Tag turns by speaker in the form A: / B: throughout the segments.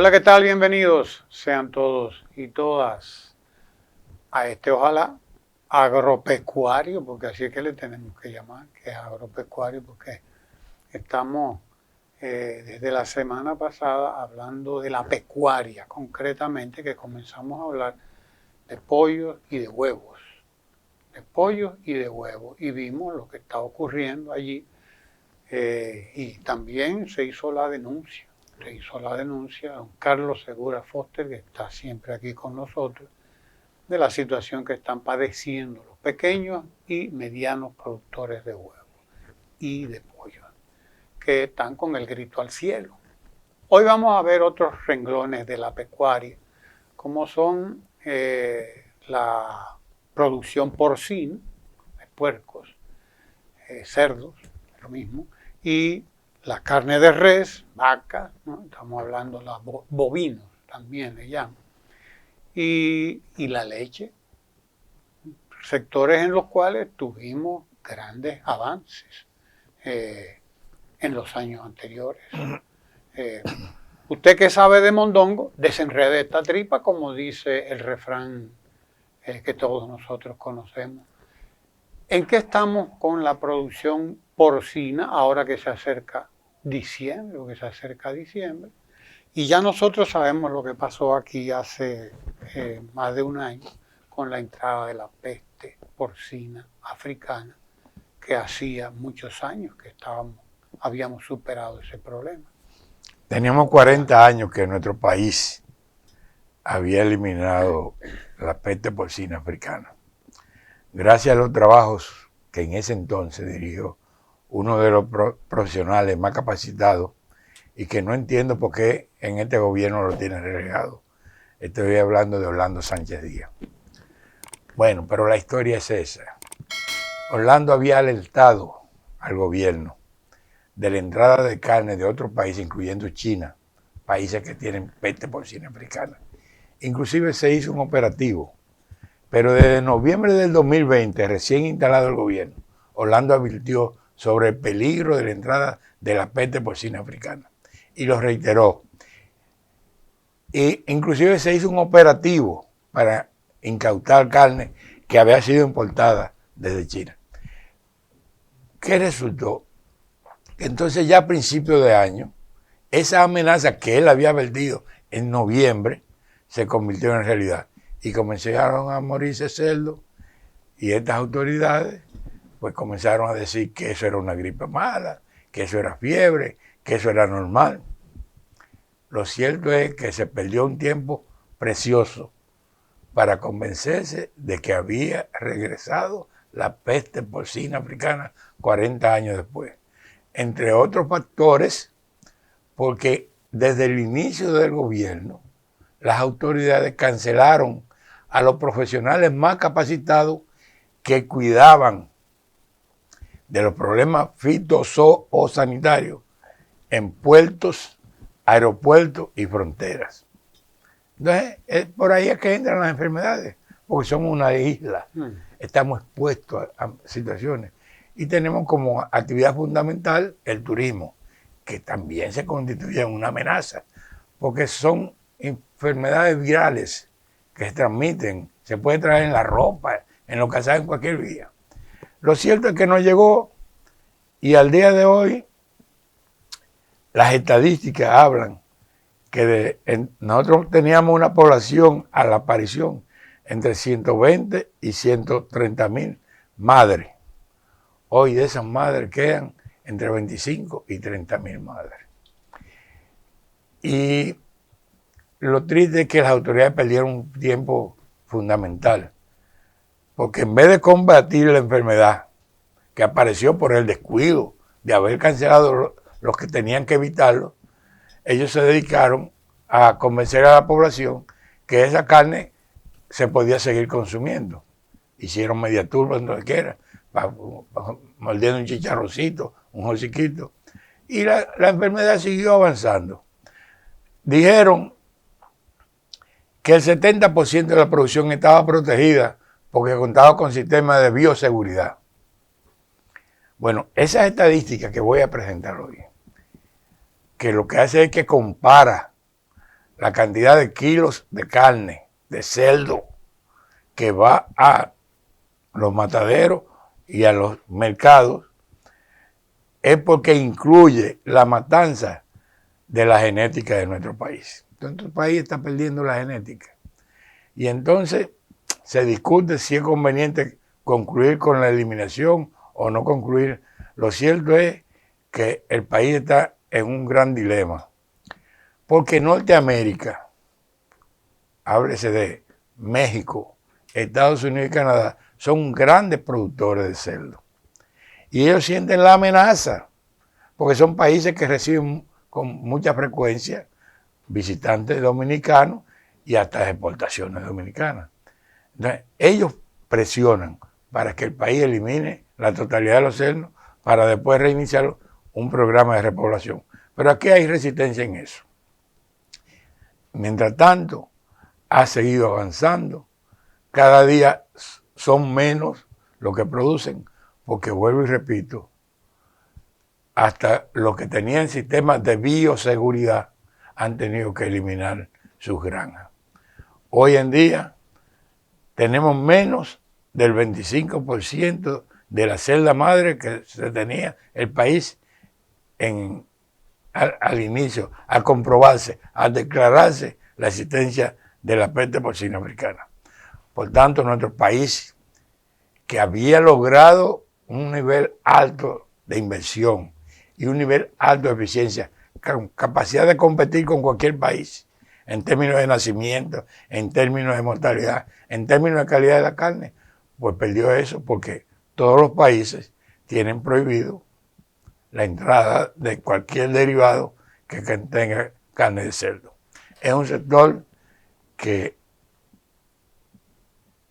A: Hola, ¿qué tal? Bienvenidos sean todos y todas a ojalá, agropecuario, porque así es que le tenemos que llamar, que es agropecuario, porque estamos desde la semana pasada hablando de la pecuaria, concretamente, que comenzamos a hablar de pollos y de huevos, y vimos lo que está ocurriendo allí, y también se hizo la denuncia. Don Carlos Segura Foster, que está siempre aquí con nosotros, de la situación que están padeciendo los pequeños y medianos productores de huevos y de pollo, que están con el grito al cielo. Hoy vamos a ver otros renglones de la pecuaria, como son la producción porcina, de puercos, cerdos, lo mismo, y la carne de res, vaca, ¿no? Estamos hablando de los bovinos, también le llaman, y la leche, sectores en los cuales tuvimos grandes avances en los años anteriores. Usted que sabe de mondongo, desenrede esta tripa, como dice el refrán que todos nosotros conocemos. ¿En qué estamos con la producción porcina ahora que se acerca diciembre, y ya nosotros sabemos lo que pasó aquí hace más de un año con la entrada de la peste porcina africana, que hacía muchos años que habíamos superado ese problema?
B: Teníamos 40 años que nuestro país había eliminado la peste porcina africana. Gracias a los trabajos que en ese entonces dirigió uno de los profesionales más capacitados y que no entiendo por qué en este gobierno lo tiene relegado. Estoy hablando de Orlando Sánchez Díaz. Bueno, pero la historia es esa. Orlando había alertado al gobierno de la entrada de carne de otros países, incluyendo China, países que tienen peste porcina africana. Inclusive se hizo un operativo, pero desde noviembre del 2020, recién instalado el gobierno, Orlando advirtió sobre el peligro de la entrada de la peste porcina africana y lo reiteró. E inclusive se hizo un operativo para incautar carne que había sido importada desde China. ¿Qué resultó? Entonces ya a principios de año, esa amenaza que él había advertido en noviembre se convirtió en realidad y comenzaron a morirse cerdos y estas autoridades pues comenzaron a decir que eso era una gripe mala, que eso era fiebre, que eso era normal. Lo cierto es que se perdió un tiempo precioso para convencerse de que había regresado la peste porcina africana 40 años después. Entre otros factores, porque desde el inicio del gobierno, las autoridades cancelaron a los profesionales más capacitados que cuidaban de los problemas fitosanitarios en puertos, aeropuertos y fronteras. Entonces, por ahí es que entran las enfermedades, porque somos una isla, estamos expuestos a situaciones y tenemos como actividad fundamental el turismo, que también se constituye en una amenaza, porque son enfermedades virales que se transmiten, se puede traer en la ropa, en lo que sea, en cualquier vía. Lo cierto es que no llegó y al día de hoy las estadísticas hablan que nosotros teníamos una población a la aparición entre 120 y 130 mil madres. Hoy de esas madres quedan entre 25 y 30 mil madres. Y lo triste es que las autoridades perdieron un tiempo fundamental, porque en vez de combatir la enfermedad que apareció por el descuido de haber cancelado los que tenían que evitarlo, ellos se dedicaron a convencer a la población que esa carne se podía seguir consumiendo. Hicieron media turba donde quiera, mordiendo un chicharroncito, un hociquito, y la enfermedad siguió avanzando. Dijeron que el 70% de la producción estaba protegida porque contaba con sistemas de bioseguridad. Bueno, esas estadísticas que voy a presentar hoy, que lo que hace es que compara la cantidad de kilos de carne, de cerdo, que va a los mataderos y a los mercados, es porque incluye la matanza de la genética de nuestro país. Entonces, nuestro país está perdiendo la genética. Y entonces se discute si es conveniente concluir con la eliminación o no concluir. Lo cierto es que el país está en un gran dilema, porque Norteamérica, háblese de México, Estados Unidos y Canadá, son grandes productores de cerdo. Y ellos sienten la amenaza, porque son países que reciben con mucha frecuencia visitantes dominicanos y hasta exportaciones dominicanas. Entonces, ellos presionan para que el país elimine la totalidad de los cerdos para después reiniciar un programa de repoblación. Pero aquí hay resistencia en eso. Mientras tanto, ha seguido avanzando. Cada día son menos lo que producen, porque vuelvo y repito, hasta los que tenían sistemas de bioseguridad han tenido que eliminar sus granjas. Hoy en día tenemos menos del 25% de la celda madre que se tenía el país al inicio, a comprobarse, a declararse la existencia de la peste porcina africana. Por tanto, nuestro país, que había logrado un nivel alto de inversión y un nivel alto de eficiencia, con capacidad de competir con cualquier país, en términos de nacimiento, en términos de mortalidad, en términos de calidad de la carne, pues perdió eso porque todos los países tienen prohibido la entrada de cualquier derivado que contenga carne de cerdo. Es un sector que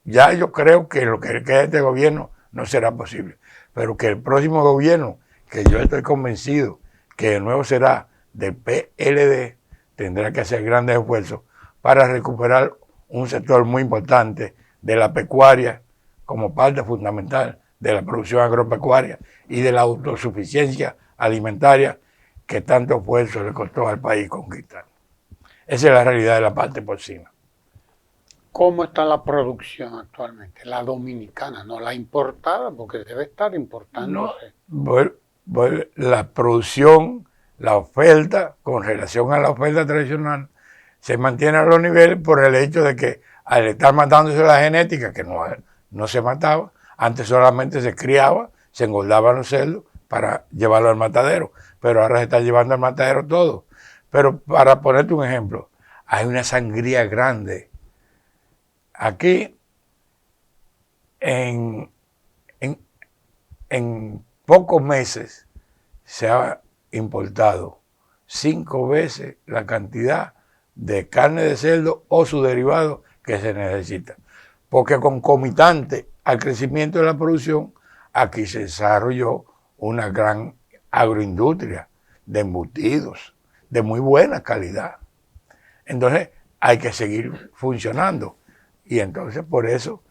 B: ya yo creo que lo que queda de este gobierno no será posible, pero que el próximo gobierno, que yo estoy convencido que de nuevo será del PLD, tendrá que hacer grandes esfuerzos para recuperar un sector muy importante de la pecuaria como parte fundamental de la producción agropecuaria y de la autosuficiencia alimentaria que tanto esfuerzo le costó al país conquistar. Esa es la realidad de la parte porcina.
A: ¿Cómo está la producción actualmente? La dominicana, no la importada, porque debe estar importándose.
B: No, la producción, la oferta, con relación a la oferta tradicional, se mantiene a los niveles por el hecho de que al estar matándose la genética, que no se mataba, antes solamente se criaba, se engordaban los cerdos para llevarlo al matadero, pero ahora se está llevando al matadero todo. Pero para ponerte un ejemplo, hay una sangría grande. Aquí, en pocos meses, se ha importado 5 veces la cantidad de carne de cerdo o su derivado que se necesita. Porque concomitante al crecimiento de la producción, aquí se desarrolló una gran agroindustria de embutidos de muy buena calidad. Entonces hay que seguir funcionando. Y entonces por eso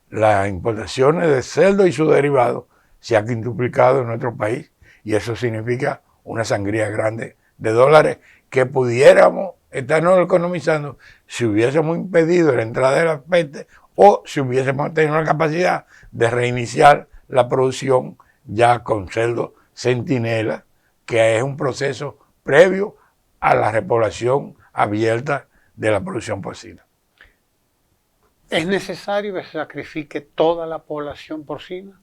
B: las importaciones de cerdo y su derivado se han quintuplicado en nuestro país. Y eso significa una sangría grande de dólares que pudiéramos estarnos economizando si hubiésemos impedido la entrada de la peste o si hubiésemos tenido la capacidad de reiniciar la producción ya con cerdo centinela, que es un proceso previo a la repoblación abierta de la producción porcina.
A: ¿Es necesario que se sacrifique toda la población porcina?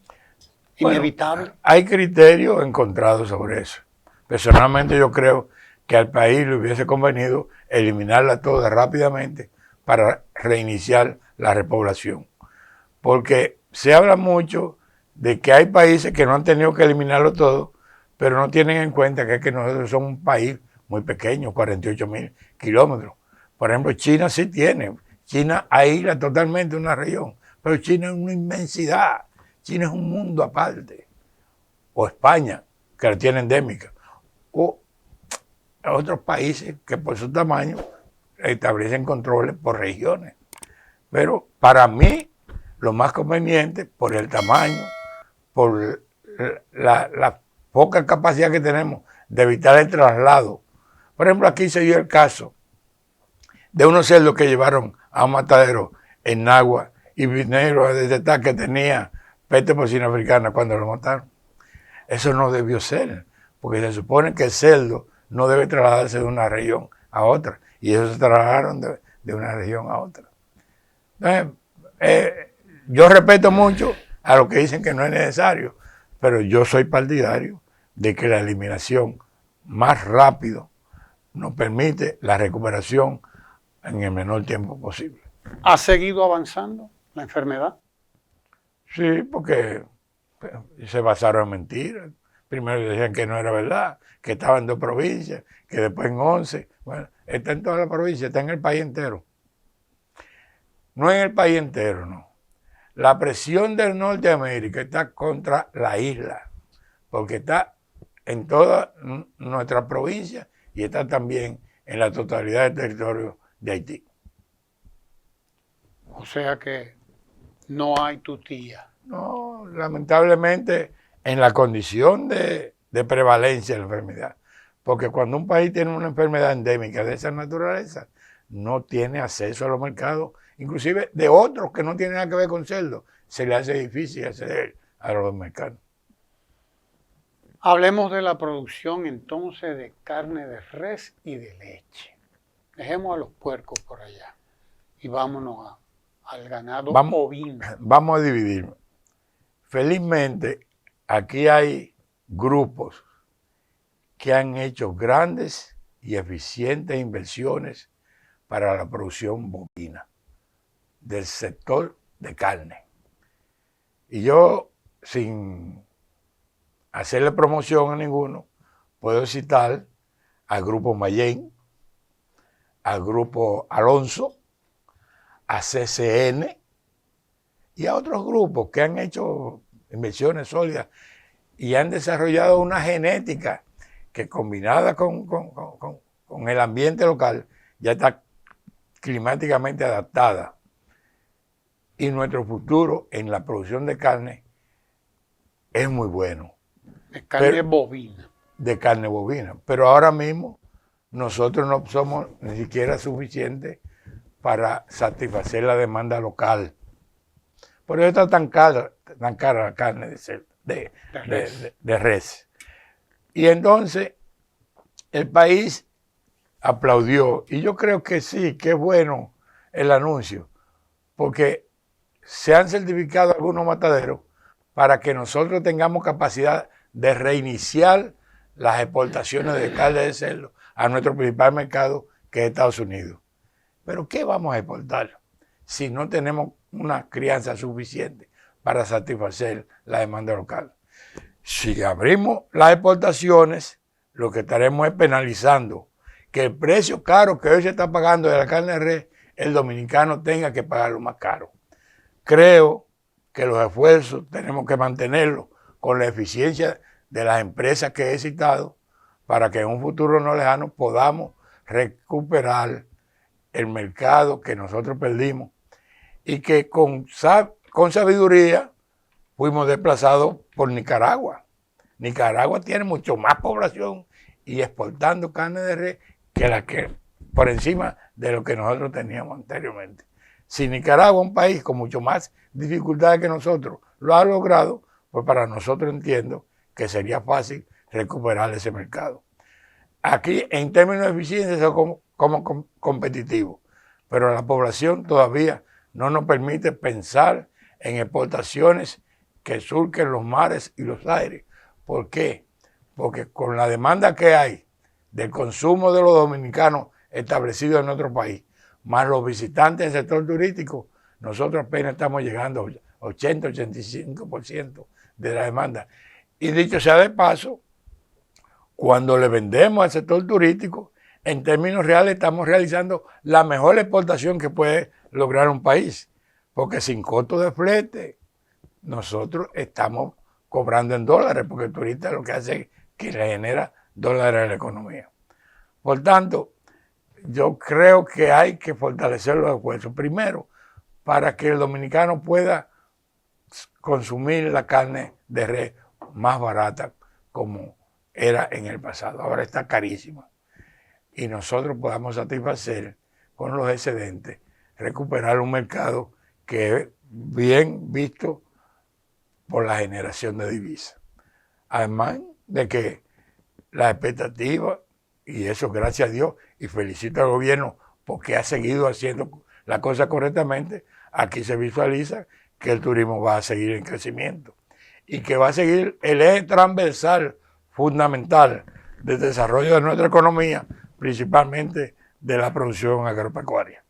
A: ¿Inevitable?
B: Bueno, hay criterios encontrados sobre eso. Personalmente yo creo que al país le hubiese convenido eliminarla toda rápidamente para reiniciar la repoblación. Porque se habla mucho de que hay países que no han tenido que eliminarlo todo, pero no tienen en cuenta que es que nosotros somos un país muy pequeño, 48.000 kilómetros. Por ejemplo, China sí tiene. China aísla totalmente una región, pero China es una inmensidad. China es un mundo aparte. O España, que la tiene endémica. O otros países que por su tamaño establecen controles por regiones. Pero para mí, lo más conveniente, por el tamaño, por la poca capacidad que tenemos de evitar el traslado. Por ejemplo, aquí se dio el caso de unos cerdos que llevaron a un matadero en Nagua y vinieron a detectar que tenía peste porcina africana cuando lo mataron. Eso no debió ser, porque se supone que el cerdo no debe trasladarse de una región a otra, y ellos se trasladaron de una región a otra. Entonces, yo respeto mucho a los que dicen que no es necesario, pero yo soy partidario de que la eliminación más rápido nos permite la recuperación en el menor tiempo posible.
A: ¿Ha seguido avanzando la enfermedad?
B: Sí, porque se basaron en mentiras. Primero decían que no era verdad, que estaba en 2 provincias, que después en 11. Bueno, está en toda la provincia, está en el país entero. No en el país entero, no. La presión del norte de América está contra la isla, porque está en toda nuestra provincia y está también en la totalidad del territorio de Haití.
A: O sea que no hay tutía.
B: No, lamentablemente en la condición de prevalencia de la enfermedad, porque cuando un país tiene una enfermedad endémica de esa naturaleza, no tiene acceso a los mercados, inclusive de otros que no tienen nada que ver con cerdo, se le hace difícil acceder a los mercados.
A: Hablemos de la producción entonces de carne de res y de leche. Dejemos a los puercos por allá y vámonos al ganado bovino.
B: Vamos a dividir. Felizmente, aquí hay grupos que han hecho grandes y eficientes inversiones para la producción bovina del sector de carne. Y yo, sin hacerle promoción a ninguno, puedo citar al Grupo Mayén, al Grupo Alonso, a CCN y a otros grupos que han hecho inversiones sólidas y han desarrollado una genética que combinada con el ambiente local ya está climáticamente adaptada. Y nuestro futuro en la producción de carne es muy bueno.
A: De carne bovina.
B: De carne bovina. Pero ahora mismo nosotros no somos ni siquiera suficientes para satisfacer la demanda local. Por eso está tan cara la carne de res. Y entonces el país aplaudió. Y yo creo que sí, que es bueno el anuncio, porque se han certificado algunos mataderos para que nosotros tengamos capacidad de reiniciar las exportaciones de carne de cerdo a nuestro principal mercado, que es Estados Unidos. Pero ¿qué vamos a exportar si no tenemos una crianza suficiente para satisfacer la demanda local? Si abrimos las exportaciones, lo que estaremos es penalizando que el precio caro que hoy se está pagando de la carne de res, el dominicano tenga que pagarlo más caro. Creo que los esfuerzos tenemos que mantenerlos con la eficiencia de las empresas que he citado para que en un futuro no lejano podamos recuperar el mercado que nosotros perdimos y que con sabiduría fuimos desplazados por Nicaragua. Nicaragua tiene mucho más población y exportando carne de res que la que por encima de lo que nosotros teníamos anteriormente. Si Nicaragua, un país con mucho más dificultades que nosotros, lo ha logrado, pues para nosotros entiendo que sería fácil recuperar ese mercado. Aquí, en términos de eficiencia, somos como competitivos, pero la población todavía no nos permite pensar en exportaciones que surquen los mares y los aires. ¿Por qué? Porque con la demanda que hay del consumo de los dominicanos establecidos en nuestro país, más los visitantes del sector turístico, nosotros apenas estamos llegando al 80-85% de la demanda. Y dicho sea de paso, cuando le vendemos al sector turístico, en términos reales estamos realizando la mejor exportación que puede lograr un país, porque sin costo de flete, nosotros estamos cobrando en dólares, porque el turista lo que hace es que le genera dólares a la economía. Por tanto, yo creo que hay que fortalecer los esfuerzos. Primero, para que el dominicano pueda consumir la carne de res más barata como era en el pasado. Ahora está carísima. Y nosotros podamos satisfacer con los excedentes, recuperar un mercado que es bien visto por la generación de divisas. Además de que la expectativa, y eso gracias a Dios, y felicito al gobierno porque ha seguido haciendo la cosa correctamente, aquí se visualiza que el turismo va a seguir en crecimiento y que va a seguir el eje transversal fundamental del desarrollo de nuestra economía, principalmente de la producción agropecuaria.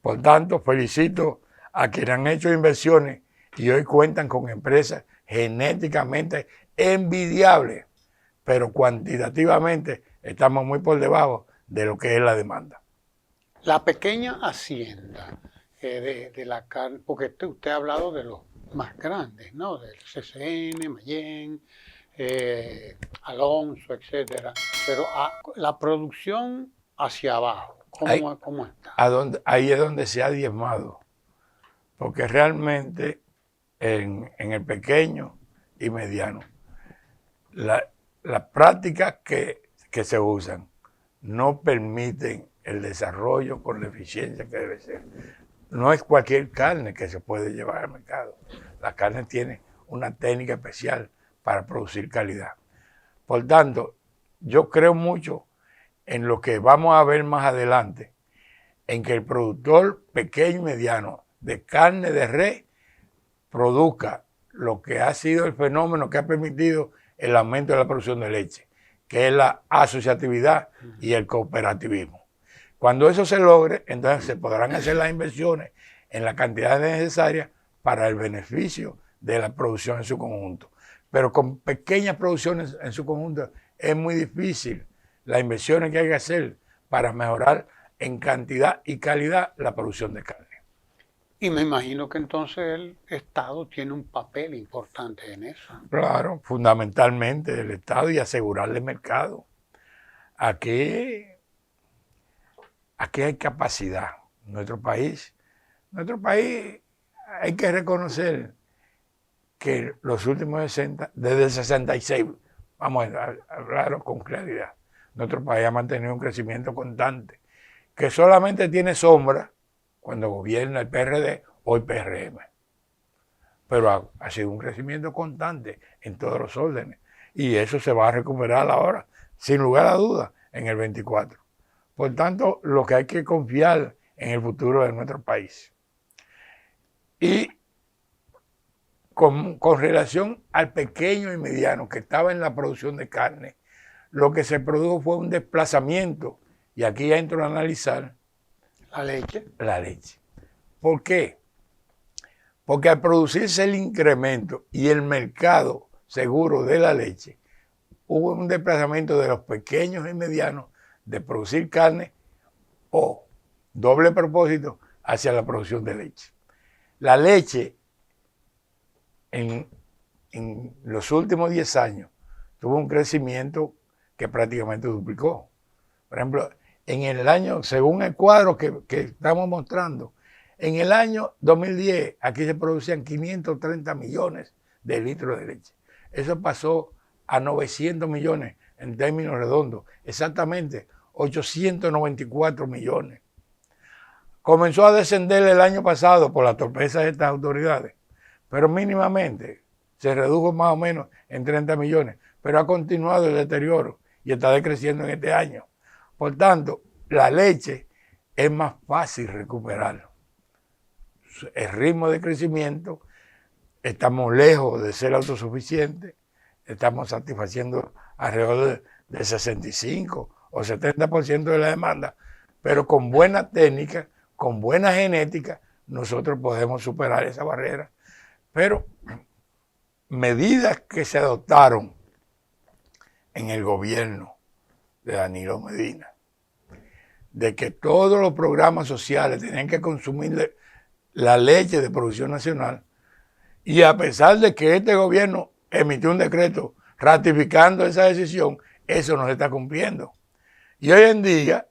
B: Por tanto, felicito a quienes han hecho inversiones y hoy cuentan con empresas genéticamente envidiables, pero cuantitativamente estamos muy por debajo de lo que es la demanda.
A: La pequeña hacienda de la carne, porque usted ha hablado de los más grandes, ¿no? Del CCN, Mayén, Alonso, etcétera. Pero la producción hacia abajo, ¿cómo está?
B: Ahí es donde se ha diezmado, porque realmente en el pequeño y mediano, las prácticas que se usan no permiten el desarrollo con la eficiencia que debe ser. No es cualquier carne que se puede llevar al mercado. La carne tiene una técnica especial para producir calidad. Por tanto, yo creo mucho en lo que vamos a ver más adelante, en que el productor pequeño y mediano de carne de res produzca lo que ha sido el fenómeno que ha permitido el aumento de la producción de leche, que es la asociatividad y el cooperativismo. Cuando eso se logre, entonces se podrán hacer las inversiones en la cantidad necesaria para el beneficio de la producción en su conjunto. Pero con pequeñas producciones en su conjunto es muy difícil las inversiones que hay que hacer para mejorar en cantidad y calidad la producción de carne.
A: Y me imagino que entonces el Estado tiene un papel importante en eso.
B: Claro, fundamentalmente el Estado y asegurarle mercado. Aquí hay capacidad. Nuestro país hay que reconocer que los últimos 60, desde el 66, vamos a hablarlo con claridad, nuestro país ha mantenido un crecimiento constante, que solamente tiene sombra cuando gobierna el PRD o el PRM. Pero ha sido un crecimiento constante en todos los órdenes. Y eso se va a recuperar ahora, sin lugar a dudas, en el 24. Por tanto, lo que hay que confiar en el futuro de nuestro país. Y con relación al pequeño y mediano que estaba en la producción de carne, lo que se produjo fue un desplazamiento. Y aquí ya entro a analizar
A: la leche.
B: La leche. ¿Por qué? Porque al producirse el incremento y el mercado seguro de la leche, hubo un desplazamiento de los pequeños y medianos de producir carne o doble propósito hacia la producción de leche. La leche en los últimos 10 años tuvo un crecimiento que prácticamente duplicó. Por ejemplo, en el año, según el cuadro que estamos mostrando, en el año 2010 aquí se producían 530 millones de litros de leche. Eso pasó a 900 millones en términos redondos, exactamente 894 millones. Comenzó a descender el año pasado por la torpeza de estas autoridades, pero mínimamente se redujo más o menos en 30 millones, pero ha continuado el deterioro y está decreciendo en este año. Por tanto, la leche es más fácil recuperarlo. El ritmo de crecimiento, estamos lejos de ser autosuficientes, estamos satisfaciendo alrededor del 65 o 70% de la demanda, pero con buena técnica, con buena genética, nosotros podemos superar esa barrera. Pero medidas que se adoptaron en el gobierno de Danilo Medina, de que todos los programas sociales tenían que consumir la leche de producción nacional, y a pesar de que este gobierno emitió un decreto ratificando esa decisión, eso no se está cumpliendo. Y hoy en día,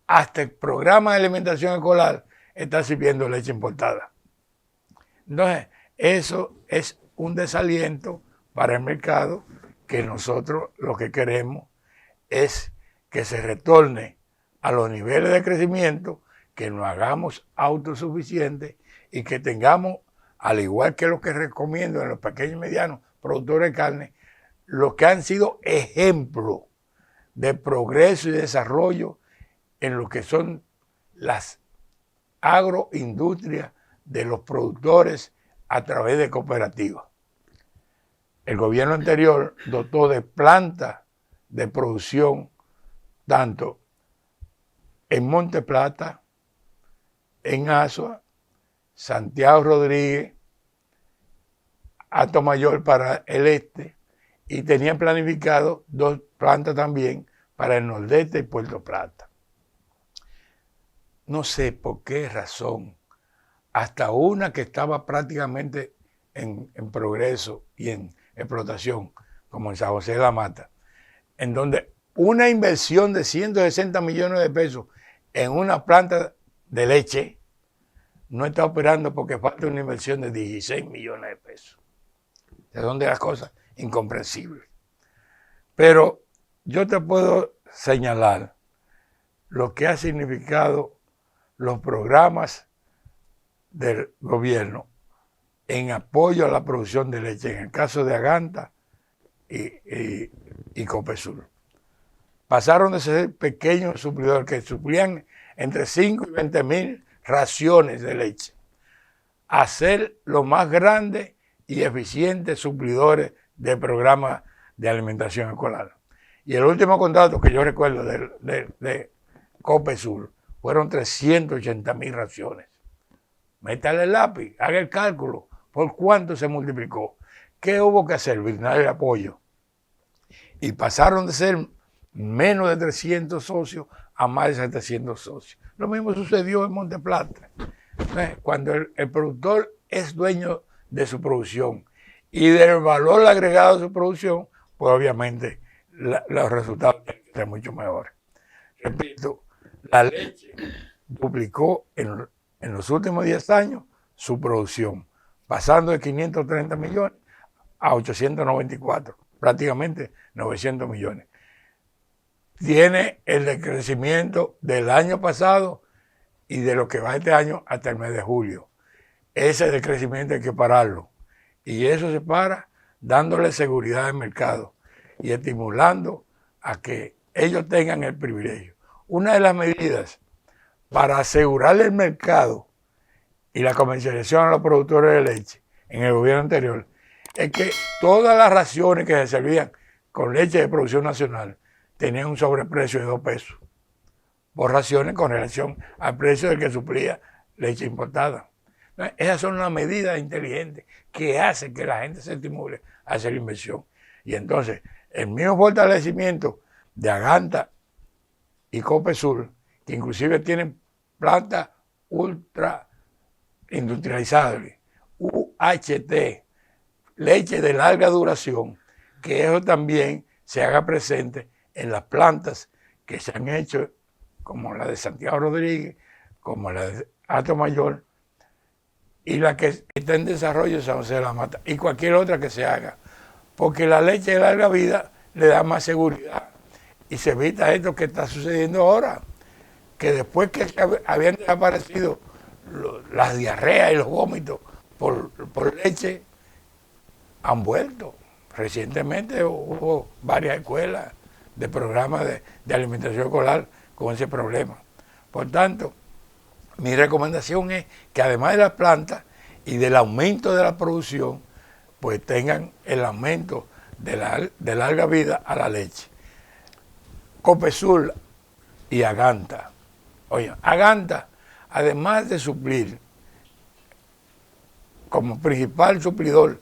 B: hasta el programa de alimentación escolar está sirviendo leche importada. Entonces, eso es un desaliento para el mercado, que nosotros lo que queremos es que se retorne a los niveles de crecimiento que nos hagamos autosuficientes y que tengamos, al igual que lo que recomiendo en los pequeños y medianos productores de carne, los que han sido ejemplos de progreso y desarrollo en lo que son las agroindustrias de los productores a través de cooperativas. El gobierno anterior dotó de plantas de producción tanto en Monte Plata, en Azua, Santiago Rodríguez, Atomayor para el este, y tenían planificado 2 plantas también para el nordeste y Puerto Plata. No sé por qué razón, hasta una que estaba prácticamente en progreso y en explotación, como en San José de la Mata, en donde una inversión de 160 millones de pesos en una planta de leche no está operando porque falta una inversión de 16 millones de pesos. ¿De dónde las cosas? Incomprensibles. Pero yo te puedo señalar lo que ha significado los programas del gobierno en apoyo a la producción de leche, en el caso de Aganta y Copesul. Pasaron de ser pequeños suplidores que suplían entre 5 y 20 mil raciones de leche a ser los más grandes y eficientes suplidores de programas de alimentación escolar. Y el último contrato que yo recuerdo de Copesul fueron 380 mil raciones. Métale el lápiz, haga el cálculo, por cuánto se multiplicó. ¿Qué hubo que hacer? Brindar el apoyo. Y pasaron de ser menos de 300 socios a más de 700 socios. Lo mismo sucedió en Monte Plata. Cuando el productor es dueño de su producción y del valor agregado de su producción, pues obviamente los resultados tienen que ser mucho mejores. Repito, la leche duplicó en los últimos 10 años su producción, pasando de 530 millones a 894, prácticamente 900 millones. Tiene el decrecimiento del año pasado y de lo que va este año hasta el mes de julio. Ese decrecimiento hay que pararlo. Y eso se para dándole seguridad al mercado y estimulando a que ellos tengan el privilegio. Una de las medidas para asegurarle el mercado y la comercialización a los productores de leche en el gobierno anterior es que todas las raciones que se servían con leche de producción nacional tenían un sobreprecio de 2 pesos por raciones con relación al precio del que suplía leche importada. Esas son las medidas inteligentes que hacen que la gente se estimule a hacer inversión. Y entonces, el mismo fortalecimiento de Aganta y Copesul, que inclusive tienen plantas ultra industrializables, UHT, leche de larga duración, que eso también se haga presente en las plantas que se han hecho, como la de Santiago Rodríguez, como la de Atomayor, y la que está en desarrollo de San José de la Mata, y cualquier otra que se haga, porque la leche de larga vida le da más seguridad y se evita esto que está sucediendo ahora, que después que habían desaparecido las diarreas y los vómitos por leche, han vuelto. Recientemente hubo varias escuelas de programas de alimentación escolar con ese problema. Por tanto, mi recomendación es que además de las plantas y del aumento de la producción, pues tengan el aumento de larga vida a la leche. Copesul y Aganta. Oye, Aganta, además de suplir como principal suplidor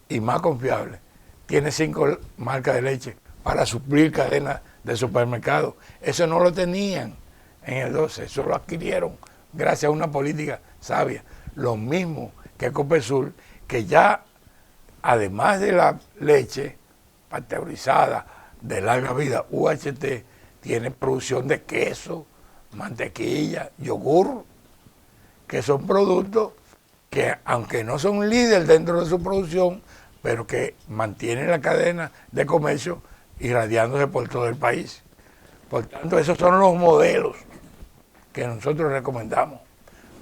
B: y más confiable, tiene 5 marcas de leche para suplir cadenas de supermercados. Eso no lo tenían en el 12, eso lo adquirieron gracias a una política sabia. Lo mismo que Copesul, que ya además de la leche pasteurizada de larga vida, UHT, tiene producción de queso, mantequilla, yogur, que son productos que, aunque no son líderes dentro de su producción, pero que mantienen la cadena de comercio irradiándose por todo el país. Por tanto, esos son los modelos que nosotros recomendamos.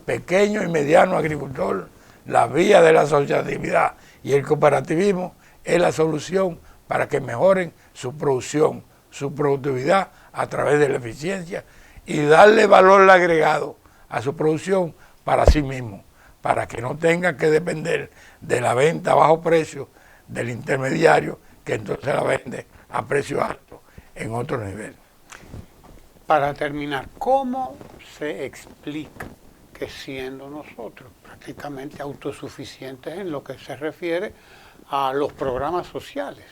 B: Pequeño y mediano agricultor, la vía de la asociatividad y el cooperativismo es la solución para que mejoren su producción, su productividad a través de la eficiencia y darle valor agregado a su producción para sí mismo, para que no tengan que depender de la venta a bajo precio del intermediario, que entonces la vende a precio alto en otro nivel.
A: Para terminar, ¿cómo se explica que siendo nosotros prácticamente autosuficientes en lo que se refiere a los programas sociales,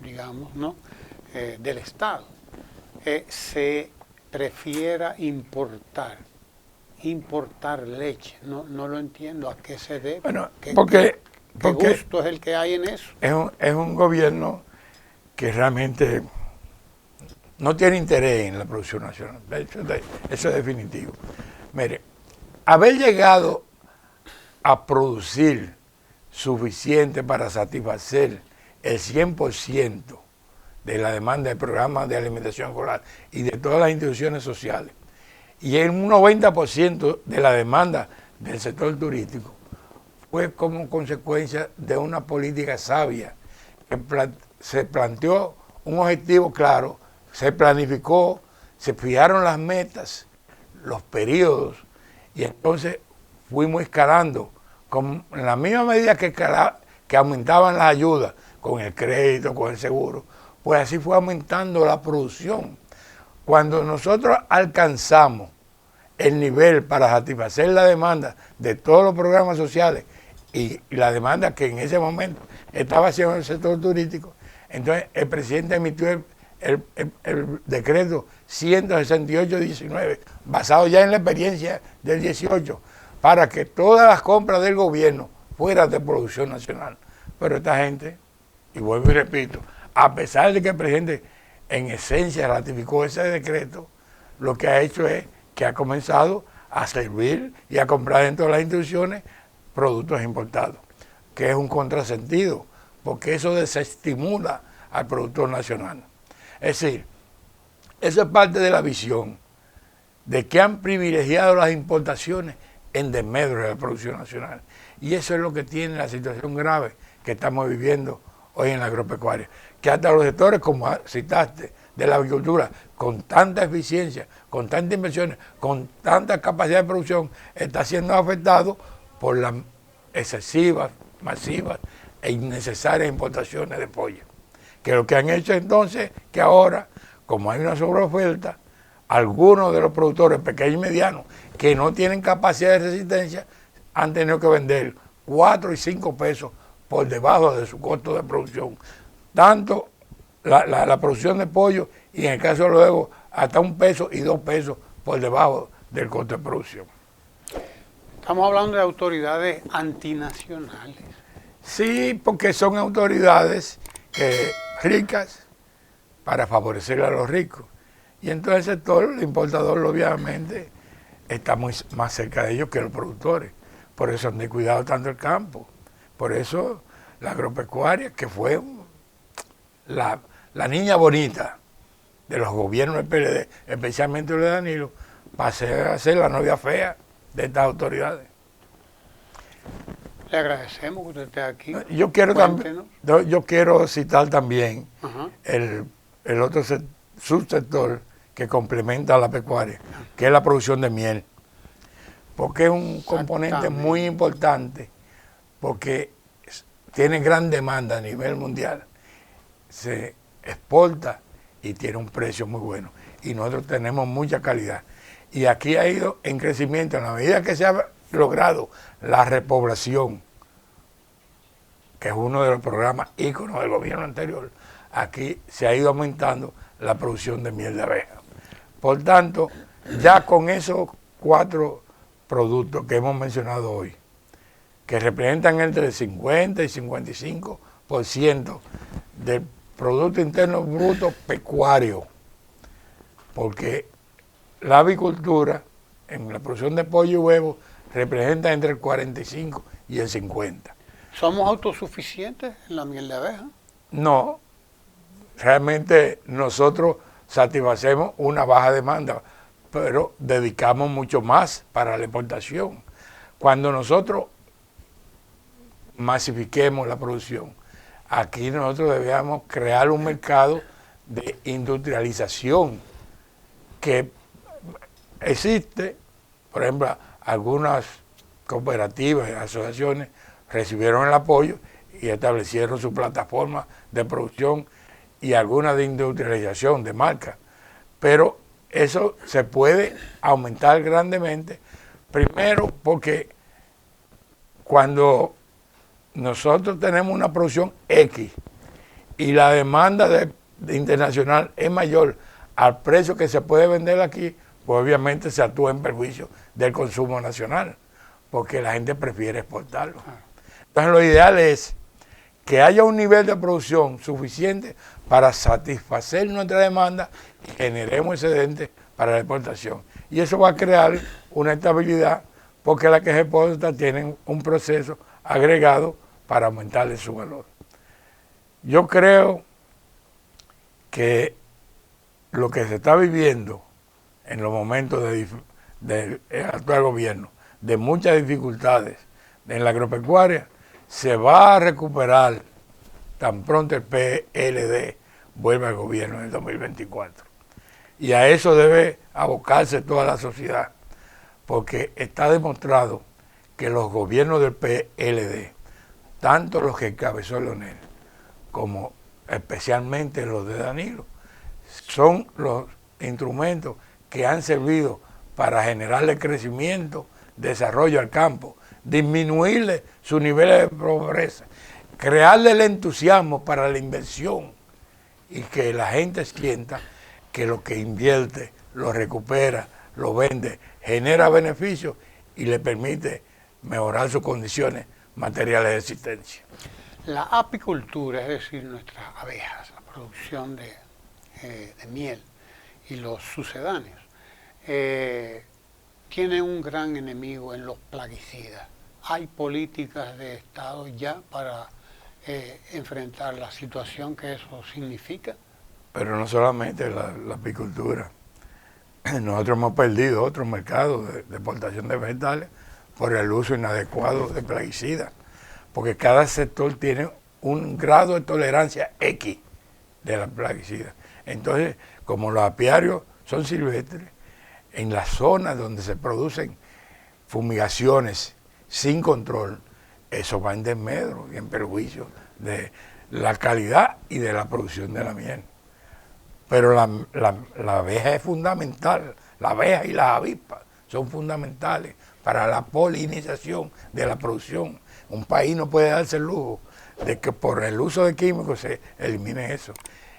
A: digamos, ¿no? Del Estado, se prefiera importar leche? No lo entiendo. ¿A qué se debe?
B: Bueno,
A: ¿Qué
B: porque
A: gusto es el que hay en eso?
B: Es un gobierno que realmente no tiene interés en la producción nacional. Eso es definitivo. Mire, haber llegado a producir suficiente para satisfacer el 100% de la demanda de programas de alimentación escolar y de todas las instituciones sociales, y en un 90% de la demanda del sector turístico, fue como consecuencia de una política sabia que se planteó un objetivo claro, se planificó, se fijaron las metas, los periodos, y entonces fuimos escalando con la misma medida que aumentaban las ayudas, con el crédito, con el seguro, pues así fue aumentando la producción. Cuando nosotros alcanzamos el nivel para satisfacer la demanda de todos los programas sociales y la demanda que en ese momento estaba haciendo el sector turístico, entonces el presidente emitió el decreto 168-19, basado ya en la experiencia del 18, para que todas las compras del gobierno fueran de producción nacional. Pero esta gente, y vuelvo y repito, a pesar de que el presidente en esencia ratificó ese decreto, lo que ha hecho es que ha comenzado a servir y a comprar dentro de las instituciones productos importados, que es un contrasentido, porque eso desestimula al productor nacional. Es decir, eso es parte de la visión de que han privilegiado las importaciones en desmedro de la producción nacional. Y eso es lo que tiene la situación grave que estamos viviendo hoy en la agropecuaria, que hasta los sectores, como citaste, de la agricultura, con tanta eficiencia, con tantas inversiones, con tanta capacidad de producción, está siendo afectado por las excesivas, masivas e innecesarias importaciones de pollo. Que lo que han hecho entonces, que ahora, como hay una sobreoferta, algunos de los productores pequeños y medianos que no tienen capacidad de resistencia han tenido que vender 4 y 5 pesos por debajo de su costo de producción. Tanto la producción de pollo y en el caso de luego hasta 1 peso y 2 pesos por debajo del costo de producción.
A: Estamos hablando de autoridades antinacionales.
B: Sí, porque son autoridades ricas para favorecer a los ricos. Y entonces el sector, el importador, obviamente, está más cerca de ellos que los productores. Por eso han descuidado tanto el campo. Por eso la agropecuaria, que fue la niña bonita de los gobiernos del PLD, especialmente el de Danilo, pasó a ser la novia fea de estas autoridades.
A: Le agradecemos que usted esté aquí.
B: Yo quiero citar también el otro subsector que complementa a la pecuaria, que es la producción de miel, porque es un componente muy importante, porque tiene gran demanda a nivel mundial, se exporta y tiene un precio muy bueno, y nosotros tenemos mucha calidad. Y aquí ha ido en crecimiento, en la medida que se ha logrado la repoblación, que es uno de los programas íconos del gobierno anterior, aquí se ha ido aumentando la producción de miel de abeja. Por tanto, ya con esos 4 productos que hemos mencionado hoy, que representan entre el 50 y 55% del Producto Interno Bruto pecuario, porque la avicultura en la producción de pollo y huevo representa entre el 45 y el 50.
A: ¿Somos autosuficientes en la miel de abeja?
B: No, realmente nosotros satisfacemos una baja demanda, pero dedicamos mucho más para la exportación. Cuando nosotros masifiquemos la producción, aquí nosotros debíamos crear un mercado de industrialización que existe. Por ejemplo, algunas cooperativas y asociaciones recibieron el apoyo y establecieron su plataforma de producción y algunas de industrialización de marca. Pero eso se puede aumentar grandemente, primero porque cuando nosotros tenemos una producción X y la demanda de internacional es mayor al precio que se puede vender aquí, pues obviamente se actúa en perjuicio del consumo nacional, porque la gente prefiere exportarlo. Entonces lo ideal es que haya un nivel de producción suficiente para satisfacer nuestra demanda y generemos excedentes para la exportación. Y eso va a crear una estabilidad, porque las que se exportan tienen un proceso agregado para aumentarle su valor. Yo creo que lo que se está viviendo en los momentos del actual gobierno, de muchas dificultades en la agropecuaria, se va a recuperar tan pronto el PLD vuelva al gobierno en el 2024. Y a eso debe abocarse toda la sociedad, porque está demostrado que los gobiernos del PLD, tanto los que encabezó Leonel, como especialmente los de Danilo, son los instrumentos que han servido para generarle crecimiento, desarrollo al campo, disminuirle sus niveles de pobreza, crearle el entusiasmo para la inversión y que la gente sienta que lo que invierte lo recupera, lo vende, genera beneficios y le permite mejorar sus condiciones materiales de existencia.
A: La apicultura, es decir, nuestras abejas, la producción de miel y los sucedáneos, tiene un gran enemigo en los plaguicidas. Hay políticas de Estado ya para enfrentar la situación que eso significa.
B: Pero no solamente la apicultura. Nosotros hemos perdido otros mercados de exportación de vegetales por el uso inadecuado de plaguicidas, porque cada sector tiene un grado de tolerancia X de la plaguicida. Entonces, como los apiarios son silvestres, en las zonas donde se producen fumigaciones sin control, eso va en desmedro y en perjuicio de la calidad y de la producción de la miel. Pero la abeja es fundamental, la abeja y las avispas son fundamentales para la polinización de la producción. Un país no puede darse el lujo de que por el uso de químicos se elimine eso.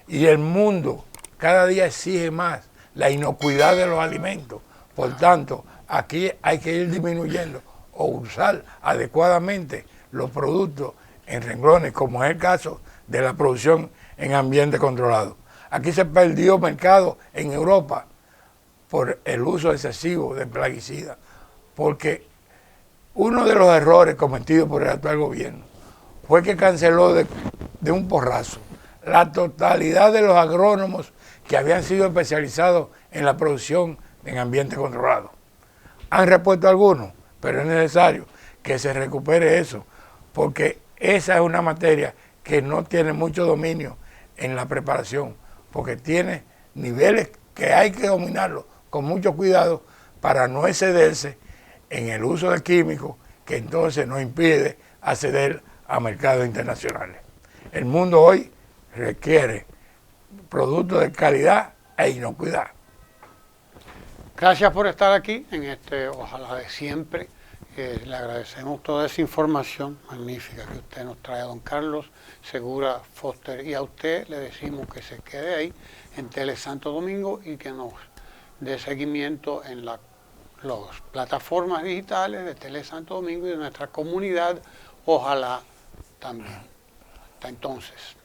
B: Y el mundo cada día exige más la inocuidad de los alimentos. Por tanto, aquí hay que ir disminuyendo o usar adecuadamente los productos en renglones, como es el caso de la producción en ambiente controlado. Aquí se perdió mercado en Europa por el uso excesivo de plaguicidas, porque uno de los errores cometidos por el actual gobierno fue que canceló de un porrazo la totalidad de los agrónomos que habían sido especializados en la producción en ambiente controlado. Han repuesto algunos, pero es necesario que se recupere eso, porque esa es una materia que no tiene mucho dominio en la preparación, porque tiene niveles que hay que dominarlos con mucho cuidado para no excederse en el uso de químicos, que entonces nos impide acceder a mercados internacionales. El mundo hoy requiere productos de calidad e inocuidad.
A: Gracias por estar aquí en este Ojalá de Siempre. Le agradecemos toda esa información magnífica que usted nos trae, don Carlos Segura Foster, y a usted le decimos que se quede ahí en Tele Santo Domingo y que nos dé seguimiento en las plataformas digitales de Tele Santo Domingo y de nuestra comunidad, ojalá también. Hasta entonces.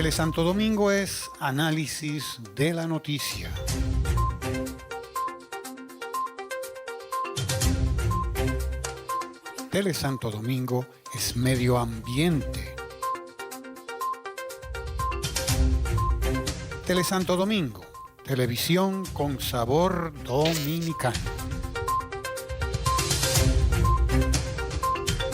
A: Tele Santo Domingo es análisis de la noticia. Tele Santo Domingo es medio ambiente. Tele Santo Domingo, televisión con sabor dominicano.